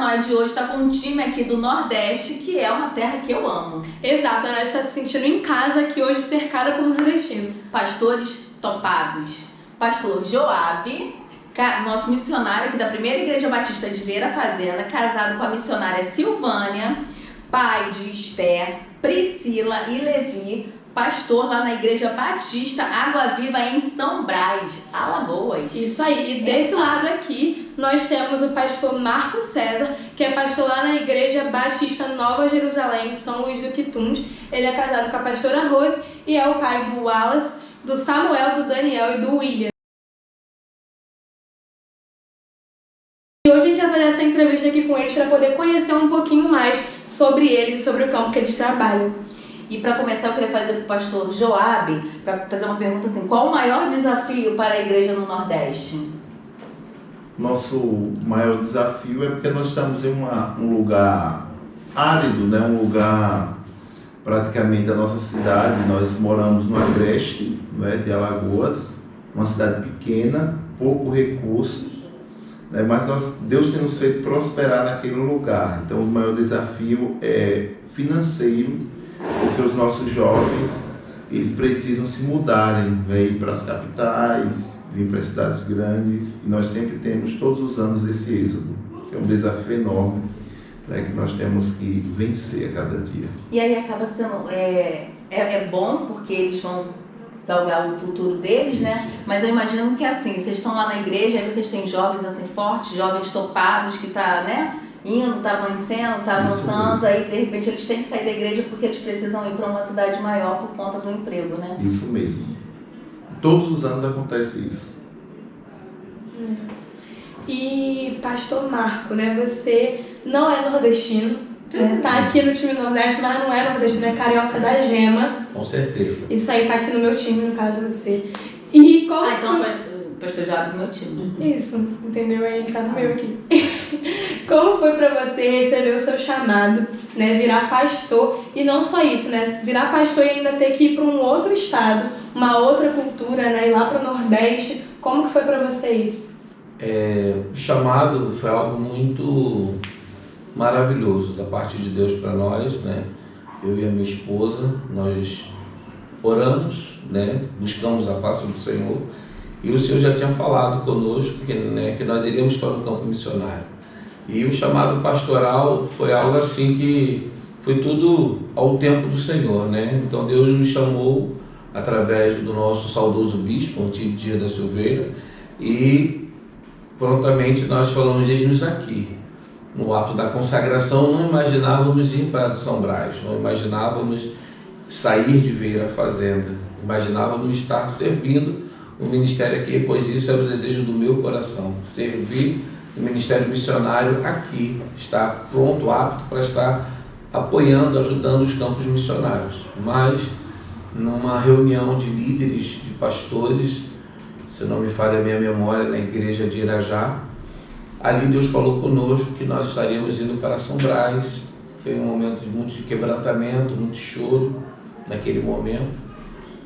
Metanoide hoje está com um time aqui do Nordeste, que é uma terra que eu amo. Exato, ela está se sentindo em casa aqui hoje, cercada por nordestino. Pastores topados. Pastor Joabe, nosso missionário aqui da Primeira Igreja Batista de Vera Fazenda, casado com a missionária Silvânia, pai de Esther, Priscila e Levi, pastor lá na Igreja Batista Água Viva em São Brás, Alagoas. Isso aí, e desse lado aqui nós temos o pastor Marco César, que é pastor lá na Igreja Batista Nova Jerusalém, em São Luís do Quitunde. Ele é casado com a pastora Rose e é o pai do Wallace, do Samuel, do Daniel e do William. E hoje a gente vai fazer essa entrevista aqui com eles para poder conhecer um pouquinho mais sobre eles e sobre o campo que eles trabalham. E para começar, eu queria fazer para o pastor Joabe, para fazer uma pergunta assim: qual o maior desafio para a igreja no Nordeste? Nosso maior desafio é porque nós estamos em um lugar árido, né? Um lugar, praticamente a nossa cidade, nós moramos no Agreste, né, de Alagoas, uma cidade pequena, pouco recurso, né, mas Deus tem nos feito prosperar naquele lugar. Então o maior desafio é financeiro, porque os nossos jovens, eles precisam se mudarem, ir para as capitais, vir para as cidades grandes, e nós sempre temos todos os anos esse êxodo, que é um desafio enorme, né, que nós temos que vencer a cada dia. E aí acaba sendo bom, porque eles vão galgar o futuro deles, Isso. né? Mas eu imagino que assim, vocês estão lá na igreja, aí vocês têm jovens assim fortes, jovens topados que tá, né, indo, tá vencendo, tá avançando, aí de repente eles têm que sair da igreja porque eles precisam ir para uma cidade maior por conta do emprego, né? Isso mesmo. Todos os anos acontece isso. E pastor Marco, né, você não é nordestino, tá aqui no time Nordeste, mas não é nordestino, é carioca da Gema. Com certeza. Isso aí tá aqui no meu time, no caso você. E qual então foi... o pastor já abre o meu time. Isso, entendeu? Aí tá no meu aqui. Como foi pra você receber o seu chamado, né, virar pastor, e não só isso, né, virar pastor e ainda ter que ir para um outro estado, uma outra cultura, né, ir lá pro Nordeste, como que foi pra você isso? O chamado foi algo muito maravilhoso da parte de Deus para nós, né? Eu e a minha esposa, nós oramos, né? Buscamos a face do Senhor, e o Senhor já tinha falado conosco que nós iríamos para o campo missionário. E o chamado pastoral foi algo assim que foi tudo ao tempo do Senhor, né? Então Deus nos chamou através do nosso saudoso bispo, Antídio Dias da Silveira, e prontamente nós falamos: eis-nos aqui. No ato da consagração, não imaginávamos ir para São Brás, não imaginávamos sair de Vera Fazenda, imaginávamos estar servindo o ministério aqui, pois isso era o desejo do meu coração, servir o ministério missionário aqui, estar pronto, apto para estar apoiando, ajudando os campos missionários. Mas, numa reunião de líderes, de pastores, se não me falha a minha memória, na igreja de Irajá, ali Deus falou conosco que nós estaríamos indo para São Brás. Foi um momento muito de quebrantamento, muito choro naquele momento.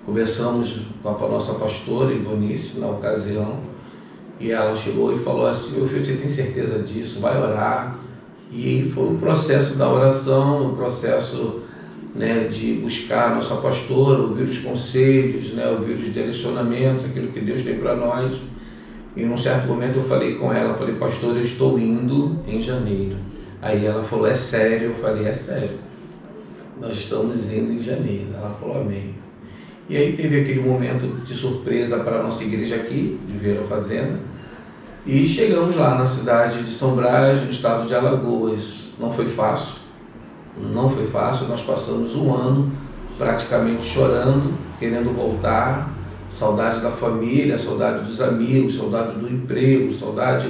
Conversamos com a nossa pastora, Ivonice, na ocasião, e ela chegou e falou assim: meu filho, você tem certeza disso? Vai orar. E foi o processo da oração, o processo, né, de buscar a nossa pastora, ouvir os conselhos, né, ouvir os direcionamentos, aquilo que Deus tem para nós. E em um certo momento eu falei com ela, falei: pastor, eu estou indo em janeiro. Aí ela falou: é sério? Eu falei: é sério, nós estamos indo em janeiro. Ela falou: amém. E aí teve aquele momento de surpresa para a nossa igreja aqui, de Vera Fazenda, e chegamos lá na cidade de São Brás, no estado de Alagoas. Não foi fácil, nós passamos um ano praticamente chorando, querendo voltar, saudade da família, saudade dos amigos, saudade do emprego, saudade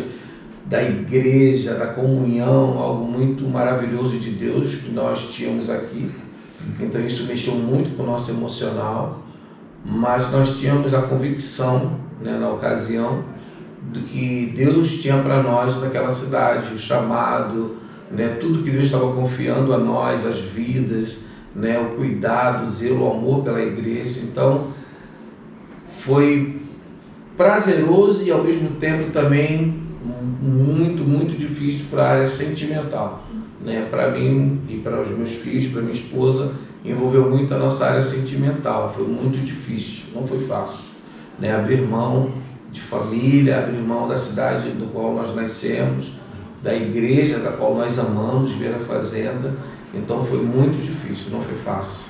da igreja, da comunhão, algo muito maravilhoso de Deus que nós tínhamos aqui. Então isso mexeu muito com o nosso emocional, mas nós tínhamos a convicção, né, na ocasião, do que Deus tinha para nós naquela cidade, o chamado, né, tudo que Deus estava confiando a nós, as vidas, né, o cuidado, o zelo, o amor pela igreja. Então foi prazeroso e ao mesmo tempo também muito, muito difícil para a área sentimental, né? Para mim e para os meus filhos, para minha esposa, envolveu muito a nossa área sentimental. Foi muito difícil, não foi fácil, né? Abrir mão de família, abrir mão da cidade do qual nós nascemos, da igreja da qual nós amamos, Vera Fazenda. Então foi muito difícil, não foi fácil.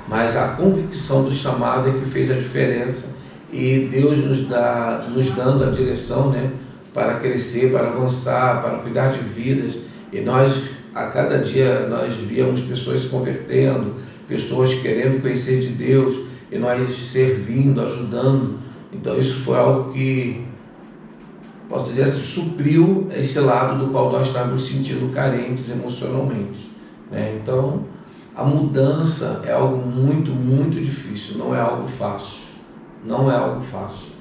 Mas a convicção do chamado é que fez a diferença, e Deus nos dando a direção, né, para crescer, para avançar, para cuidar de vidas. E nós, a cada dia, nós víamos pessoas se convertendo, pessoas querendo conhecer de Deus, e nós servindo, ajudando. Então isso foi algo que, posso dizer assim, supriu esse lado do qual nós estávamos sentindo carentes emocionalmente, né? Então a mudança é algo muito, muito difícil, não é algo fácil, não é algo fácil.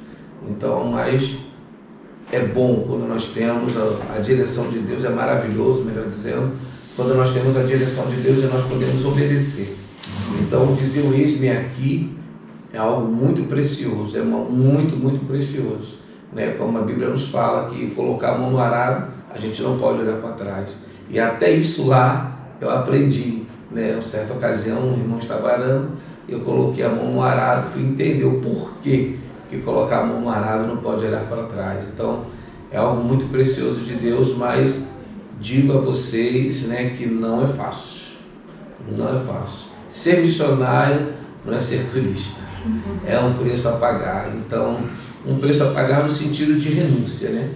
Então, mas é bom quando nós temos a direção de Deus, é maravilhoso, melhor dizendo, quando nós temos a direção de Deus e nós podemos obedecer. Então dizer o eis-me aqui é algo muito precioso, é muito, muito precioso, né? Como a Bíblia nos fala, que colocar a mão no arado, a gente não pode olhar para trás. E até isso lá eu aprendi, né? Em certa ocasião, um irmão estava arando, eu coloquei a mão no arado, fui entender o porquê que colocar a mão no arado não pode olhar para trás. Então é algo muito precioso de Deus, mas digo a vocês, né, que não é fácil, não é fácil. Ser missionário não é ser turista, é um preço a pagar. Então, um preço a pagar no sentido de renúncia, né?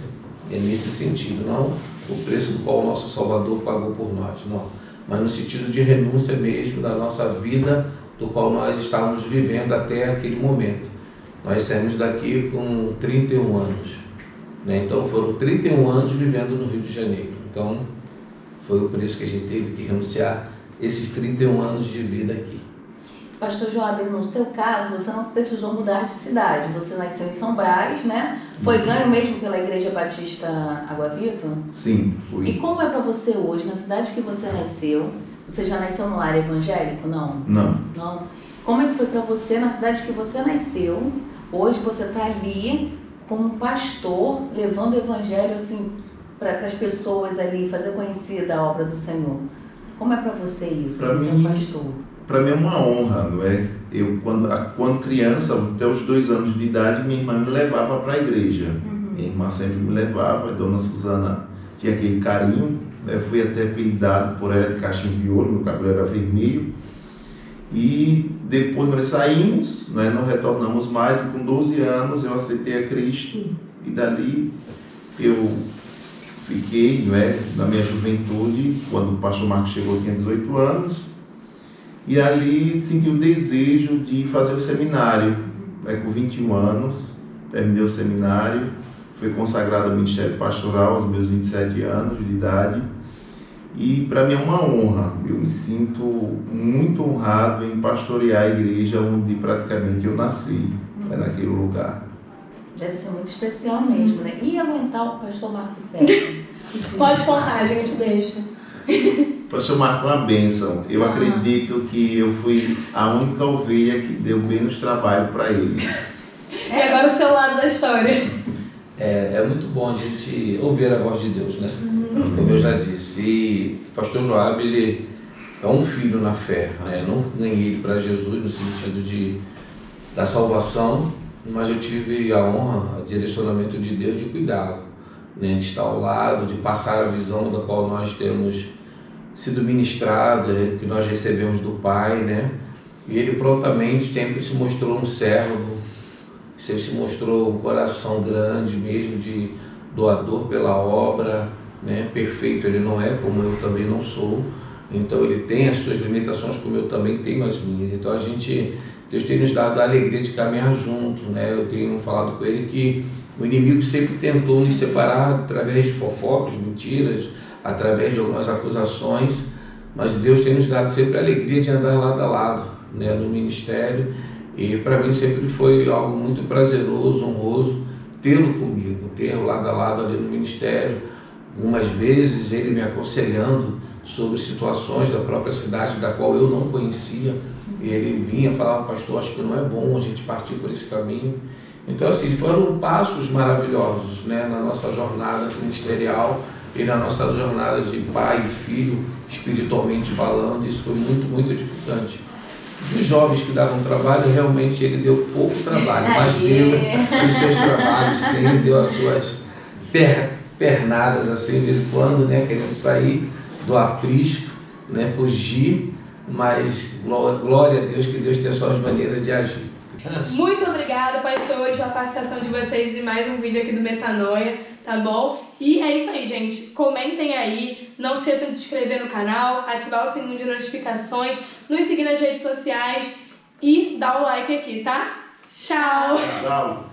É nesse sentido, não o preço do qual o nosso Salvador pagou por nós, não, mas no sentido de renúncia mesmo da nossa vida, do qual nós estávamos vivendo até aquele momento. Nós saímos daqui com 31 anos, né? Então foram 31 anos vivendo no Rio de Janeiro. Então foi o preço que a gente teve que renunciar, esses 31 anos de vida aqui. Pastor Joab, no seu caso, você não precisou mudar de cidade. Você nasceu em São Brás, né? Foi ganho mesmo pela Igreja Batista Água Viva? Sim, fui. E como é para você hoje, na cidade que você nasceu? Você já nasceu no lar evangélico, não? Não. Não. Como é que foi para você, na cidade que você nasceu? Hoje você está ali como pastor, levando o evangelho assim para as pessoas ali, fazer conhecida a obra do Senhor. Como é para você isso, Pra ser mim, pastor? Para mim é uma honra, não é? Eu, quando criança, até os 2 anos de idade, minha irmã me levava para a igreja. Minha irmã sempre me levava, a dona Suzana tinha aquele carinho, né? Eu fui até apelidado por ela de cachimbo de ouro, meu cabelo era vermelho. E depois nós saímos, né? Não retornamos mais, e com 12 anos eu aceitei a Cristo, e dali eu fiquei, não é? Na minha juventude, quando o pastor Marcos chegou, eu tinha 18 anos. E ali senti o desejo de fazer o seminário, né? Com 21 anos, terminei o seminário, fui consagrado ao ministério pastoral aos meus 27 anos de idade, e para mim é uma honra, eu me sinto muito honrado em pastorear a igreja onde praticamente eu nasci, né? Naquele lugar. Deve ser muito especial mesmo, né? E aguentar o pastor Marcos Sérgio? Pode contar, a gente deixa. Pastor Marco, uma bênção. Eu acredito que eu fui a única ovelha que deu menos trabalho para ele. E agora o seu lado da história. É muito bom a gente ouvir a voz de Deus, né? Como eu já disse. E o pastor Joab, ele é um filho na fé, né? Não ganhei ele para Jesus no sentido da salvação, mas eu tive a honra, o direcionamento de Deus de cuidá-lo, né? De estar ao lado, de passar a visão da qual nós temos sido ministrado, que nós recebemos do Pai, né? E ele prontamente sempre se mostrou um servo, sempre se mostrou um coração grande mesmo, de doador pela obra, né? Perfeito ele não é, como eu também não sou. Então ele tem as suas limitações, como eu também tenho as minhas. Então Deus tem nos dado a alegria de caminhar junto, né? Eu tenho falado com ele que o inimigo sempre tentou nos separar através de fofocas, mentiras, através de algumas acusações, mas Deus tem nos dado sempre a alegria de andar lado a lado, né, no ministério, e para mim sempre foi algo muito prazeroso, honroso, tê-lo comigo, ter lado a lado ali no ministério, algumas vezes ele me aconselhando sobre situações da própria cidade, da qual eu não conhecia, e ele vinha e falava, pastor, acho que não é bom a gente partir por esse caminho, Então, assim, foram passos maravilhosos, né, na nossa jornada ministerial e na nossa jornada de pai e filho, espiritualmente falando. Isso foi muito, muito edificante. Os jovens que davam trabalho, realmente ele deu pouco trabalho, mas deu os seus trabalhos, sim, deu as suas pernadas, assim, de vez em quando, né, querendo sair do aprisco, né, fugir, mas glória a Deus, que Deus tem as suas maneiras de agir. Muito obrigada, pastores, pela participação de vocês em mais um vídeo aqui do Metanoia, tá bom? E é isso aí, gente. Comentem aí, não se esqueçam de se inscrever no canal, ativar o sininho de notificações, nos seguir nas redes sociais e dar o like aqui, tá? Tchau! Tchau.